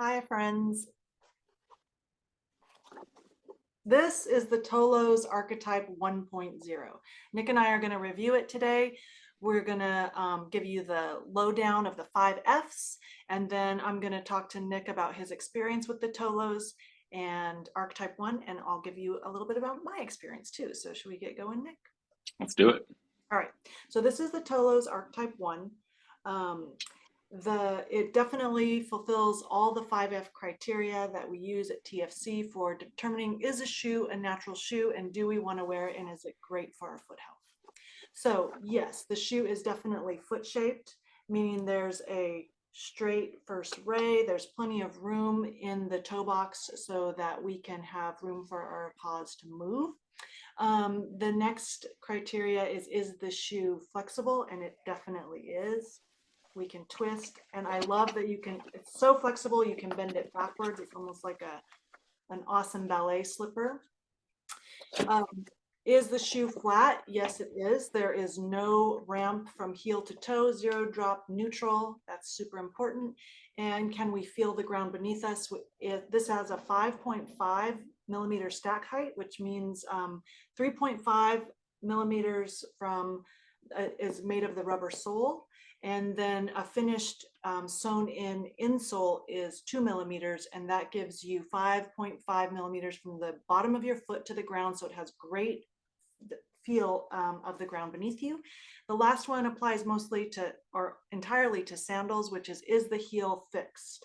Hi, friends. This is the Tolos Archetype 1.0. Nick and I are going to review it today. We're going to give you the lowdown of the 5 Fs, and then I'm going to talk to Nick about his experience with the Tolos and Archetype 1, and I'll give you a little bit about my experience too. So should we get going, Nick? Let's do it. All right. So this is the Tolos Archetype 1. It definitely fulfills all the 5F criteria that we use at TFC for determining, is a shoe a natural shoe, and do we want to wear it, and is it great for our foot health? So yes, the shoe is definitely foot shaped, meaning there's a straight first ray. There's plenty of room in the toe box so that we can have room for our paws to move. The next criteria is the shoe flexible? And it definitely is. We can twist, and I love that it's so flexible, you can bend it backwards. It's almost like an awesome ballet slipper. Is the shoe flat? Yes, it is. There is no ramp from heel to toe, zero drop, neutral. That's super important. And can we feel the ground beneath us? This has a 5.5 millimeter stack height, which means 3.5 millimeters is made of the rubber sole. And then a finished sewn in insole is 2 millimeters, and that gives you 5.5 millimeters from the bottom of your foot to the ground. So it has great feel of the ground beneath you. The last one applies mostly to, or entirely to, sandals, which is the heel fixed?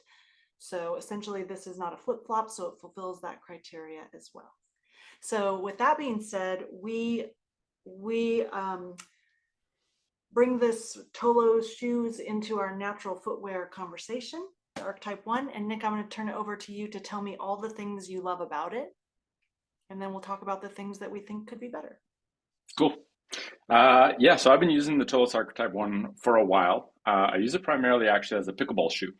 So essentially this is not a flip-flop, so it fulfills that criteria as well. So with that being said, we bring this Tolos shoes into our natural footwear conversation, the Archetype 1. And Nick, I'm going to turn it over to you to tell me all the things you love about it. And then we'll talk about the things that we think could be better. Cool. Yeah, so I've been using the Tolos Archetype 1 for a while. I use it primarily actually as a pickleball shoe.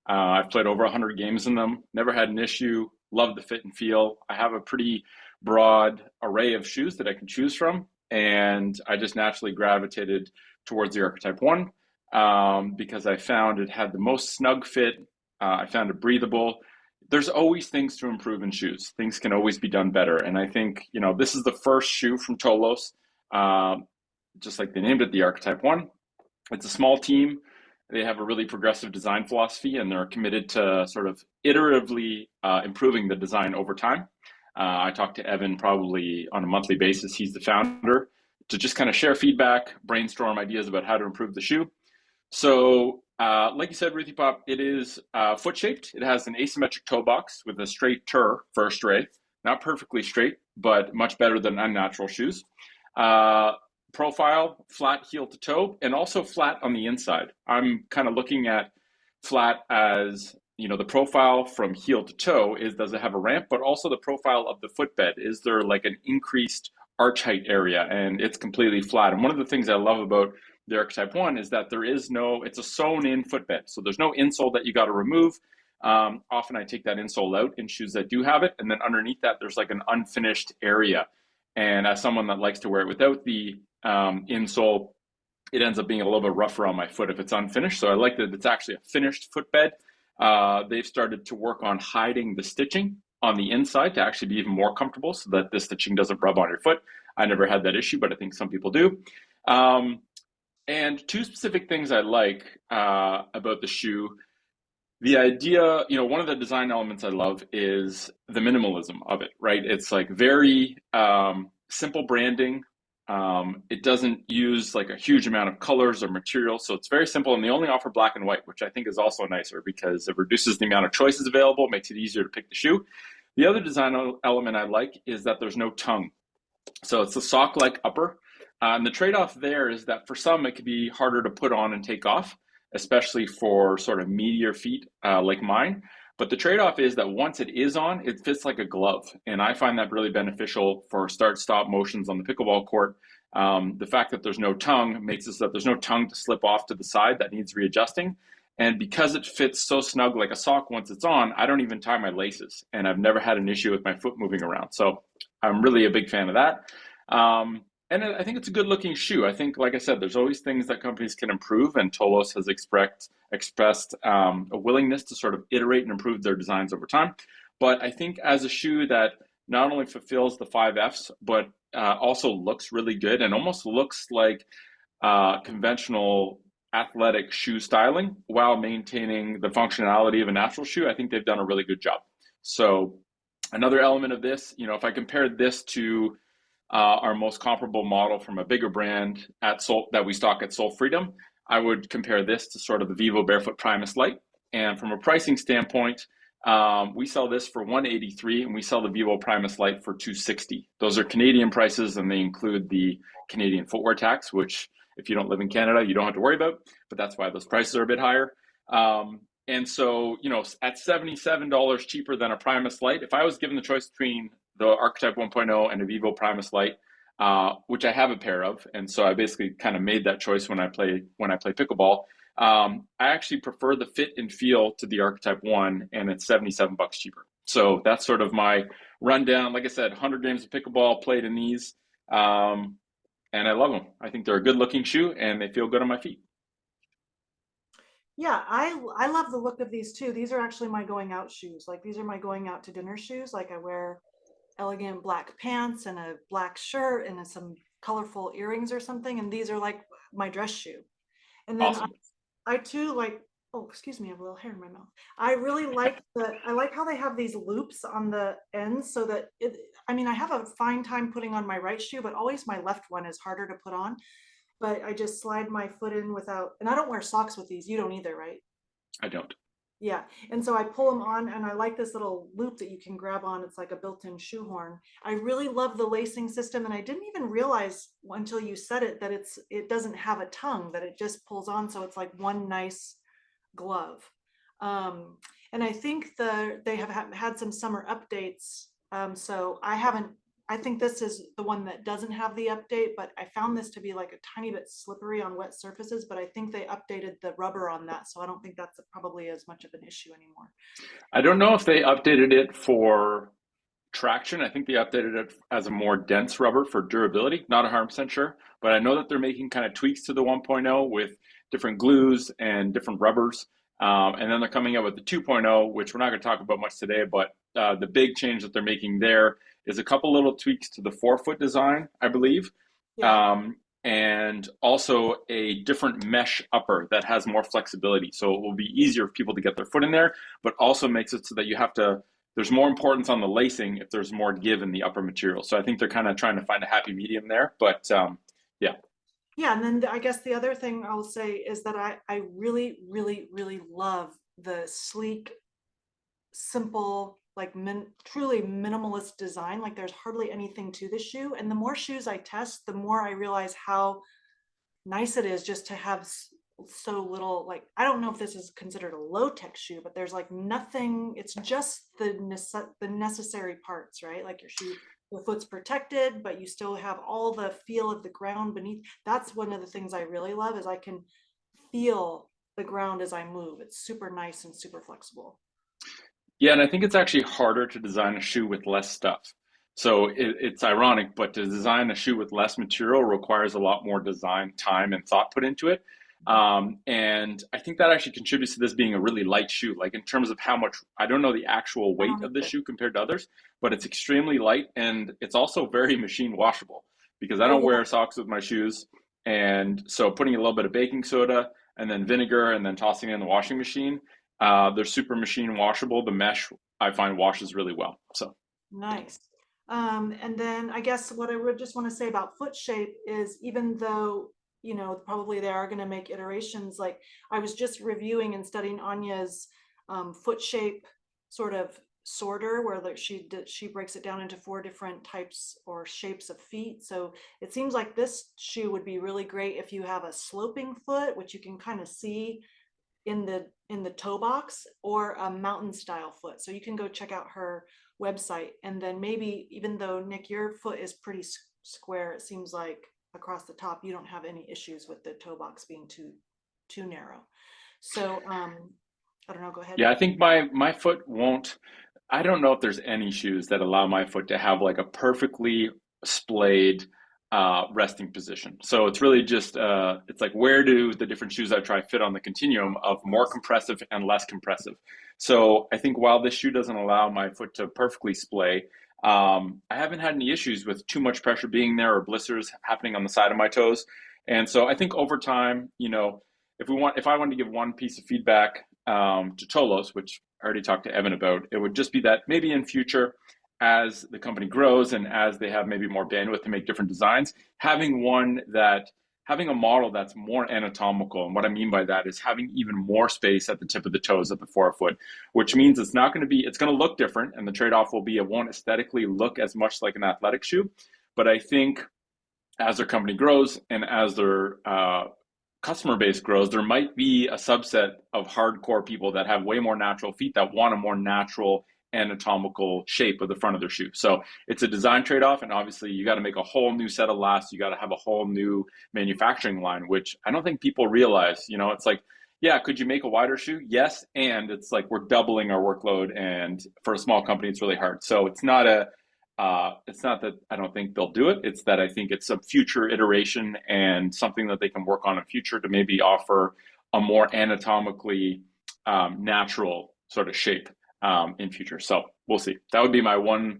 I've played over 100 games in them, never had an issue, love the fit and feel. I have a pretty broad array of shoes that I can choose from, and I just naturally gravitated towards the Archetype 1 because I found it had the most snug fit. I found it breathable. There's always things to improve in shoes. Things can always be done better. And I think, this is the first shoe from Tolos, just like they named it, the Archetype 1. It's a small team. They have a really progressive design philosophy, and they're committed to sort of iteratively improving the design over time. I talk to Evan probably on a monthly basis. He's the founder, to just kind of share feedback, brainstorm ideas about how to improve the shoe. So like you said, Ruthie Pop, it is foot shaped. It has an asymmetric toe box with a straight tur first ray. Not perfectly straight, but much better than unnatural shoes. Profile, flat heel to toe, and also flat on the inside. I'm kind of looking at flat as, the profile from heel to toe does it have a ramp, but also the profile of the footbed. Is there like an increased arch height area? And it's completely flat. And one of the things I love about the Archetype 1 is that it's a sewn in footbed. So there's no insole that you got to remove. Often I take that insole out in shoes that do have it. And then underneath that, there's like an unfinished area. And as someone that likes to wear it without the insole, it ends up being a little bit rougher on my foot if it's unfinished. So I like that it's actually a finished footbed. They've started to work on hiding the stitching on the inside to actually be even more comfortable so that the stitching doesn't rub on your foot. I never had that issue, but I think some people do. And two specific things I like about the shoe. The idea, one of the design elements I love is the minimalism of it, right? It's like very simple branding. It doesn't use like a huge amount of colors or materials, so it's very simple, and they only offer black and white, which I think is also nicer because it reduces the amount of choices available, makes it easier to pick the shoe. The other design element I like is that there's no tongue. So it's a sock-like upper. And the trade-off there is that for some, it could be harder to put on and take off, especially for sort of meatier feet like mine. But the trade-off is that once it is on, it fits like a glove. And I find that really beneficial for start-stop motions on the pickleball court. The fact that there's no tongue makes it so that there's no tongue to slip off to the side that needs readjusting. And because it fits so snug like a sock once it's on, I don't even tie my laces. And I've never had an issue with my foot moving around. So I'm really a big fan of that. And I think it's a good looking shoe. I think, like I said, there's always things that companies can improve, and Tolos has expressed a willingness to sort of iterate and improve their designs over time. But I think as a shoe that not only fulfills the five F's, but also looks really good and almost looks like conventional athletic shoe styling while maintaining the functionality of a natural shoe, I think they've done a really good job. So another element of this, if I compare this to our most comparable model from a bigger brand at Soul that we stock at Soul Freedom, I would compare this to sort of the Vivo Barefoot Primus Lite. And from a pricing standpoint, we sell this for $183, and we sell the Vivo Primus Lite for $260. Those are Canadian prices, and they include the Canadian footwear tax, which if you don't live in Canada, you don't have to worry about. But that's why those prices are a bit higher. And so, at $77 cheaper than a Primus Lite, if I was given the choice between the Archetype 1.0 and a Vivo Primus Lite, which I have a pair of, and so I basically kind of made that choice when I play pickleball. I actually prefer the fit and feel to the Archetype 1, and it's $77 cheaper. So that's sort of my rundown. Like I said, 100 games of pickleball played in these, and I love them. I think they're a good looking shoe, and they feel good on my feet. Yeah, I love the look of these too. These are actually my going out shoes. Like these are my going out to dinner shoes. Like I wear elegant black pants and a black shirt and some colorful earrings or something. And these are like my dress shoe. And then Awesome. I too like, oh, excuse me, I have a little hair in my mouth. I really like I like how they have these loops on the ends so that I mean, I have a fine time putting on my right shoe, but always my left one is harder to put on. But I just slide my foot in without, and I don't wear socks with these. You don't either, right? I don't. Yeah. And so I pull them on and I like this little loop that you can grab on. It's like a built-in shoehorn. I really love the lacing system. And I didn't even realize until you said it that it doesn't have a tongue, that it just pulls on. So it's like one nice glove. Um, and I think they have had some summer updates. So I think this is the one that doesn't have the update, but I found this to be like a tiny bit slippery on wet surfaces, but I think they updated the rubber on that. So I don't think that's probably as much of an issue anymore. I don't know if they updated it for traction. I think they updated it as a more dense rubber for durability. Not 100% sure, but I know that they're making kind of tweaks to the 1.0 with different glues and different rubbers. And then they're coming out with the 2.0, which we're not going to talk about much today, but the big change that they're making there is a couple little tweaks to the forefoot design, I believe. Yeah. And also a different mesh upper that has more flexibility. So it will be easier for people to get their foot in there, but also makes it so that there's more importance on the lacing if there's more give in the upper material. So I think they're kind of trying to find a happy medium there. But yeah. Yeah. And then I guess the other thing I'll say is that I really, really, really love the sleek, simple, like truly minimalist design. Like there's hardly anything to the shoe. And the more shoes I test, the more I realize how nice it is just to have so little. Like I don't know if this is considered a low tech shoe, but there's like nothing. It's just the necessary parts, right? Like your foot's protected, but you still have all the feel of the ground beneath. That's one of the things I really love is I can feel the ground as I move. It's super nice and super flexible. Yeah, and I think it's actually harder to design a shoe with less stuff. So it's ironic, but to design a shoe with less material requires a lot more design time and thought put into it. And I think that actually contributes to this being a really light shoe. Like in terms of how much, I don't know the actual I weight don't of the either. shoe compared to others, but it's extremely light and it's also very machine washable because I Oh don't yeah. wear socks with my shoes. And so putting a little bit of baking soda and then vinegar and then tossing it in the washing machine, they're super machine washable. The mesh I find washes really well. So Nice. And then I guess what I would just want to say about foot shape is even though, probably they are going to make iterations, like I was just reviewing and studying Anya's foot shape sort of sorter where like she breaks it down into 4 different types or shapes of feet. So it seems like this shoe would be really great if you have a sloping foot, which you can kind of see in the toe box, or a mountain style foot. So you can go check out her website, and then maybe even though Nick, your foot is pretty square, it seems like across the top you don't have any issues with the toe box being too narrow. So I don't know. Go ahead. yeah, I think my foot won't. I don't know if there's any shoes that allow my foot to have like a perfectly splayed resting position. So it's really just it's like, where do the different shoes I try fit on the continuum of more compressive and less compressive. So I think while this shoe doesn't allow my foot to perfectly splay, I haven't had any issues with too much pressure being there or blisters happening on the side of my toes. And so I think over time, if I wanted to give one piece of feedback to Tolos, which I already talked to Evan about, it would just be that maybe in future, as the company grows and as they have maybe more bandwidth to make different designs, having a model that's more anatomical. And what I mean by that is having even more space at the tip of the toes at the forefoot, which means it's going to look different. And the trade-off will be it won't aesthetically look as much like an athletic shoe. But I think as their company grows and as their customer base grows, there might be a subset of hardcore people that have way more natural feet that want a more natural anatomical shape of the front of their shoe. So it's a design trade-off, and obviously you got to make a whole new set of lasts. You got to have a whole new manufacturing line, which I don't think people realize. It's like, yeah, could you make a wider shoe? Yes, and it's like we're doubling our workload, and for a small company, it's really hard. So it's not that I don't think they'll do it. It's that I think it's a future iteration and something that they can work on in future to maybe offer a more anatomically natural sort of shape in future. So we'll see. That would be my one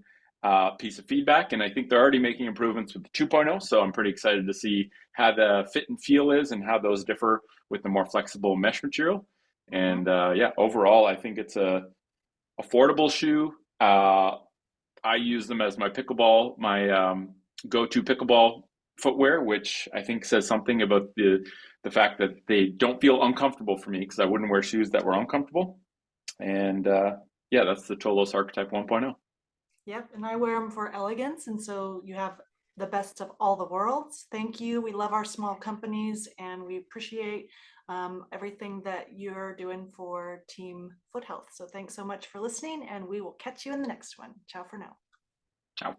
piece of feedback. And I think they're already making improvements with the 2.0. So I'm pretty excited to see how the fit and feel is and how those differ with the more flexible mesh material. And yeah, overall, I think it's a affordable shoe. I use them as my go-to pickleball footwear, which I think says something about the fact that they don't feel uncomfortable for me, because I wouldn't wear shoes that were uncomfortable. And yeah, that's the Tolos Archetype 1.0. Yep, and I wear them for elegance, and so you have the best of all the worlds. Thank you. We love our small companies, and we appreciate everything that you're doing for Team Foot Health. So thanks so much for listening, and we will catch you in the next one. Ciao for now. Ciao.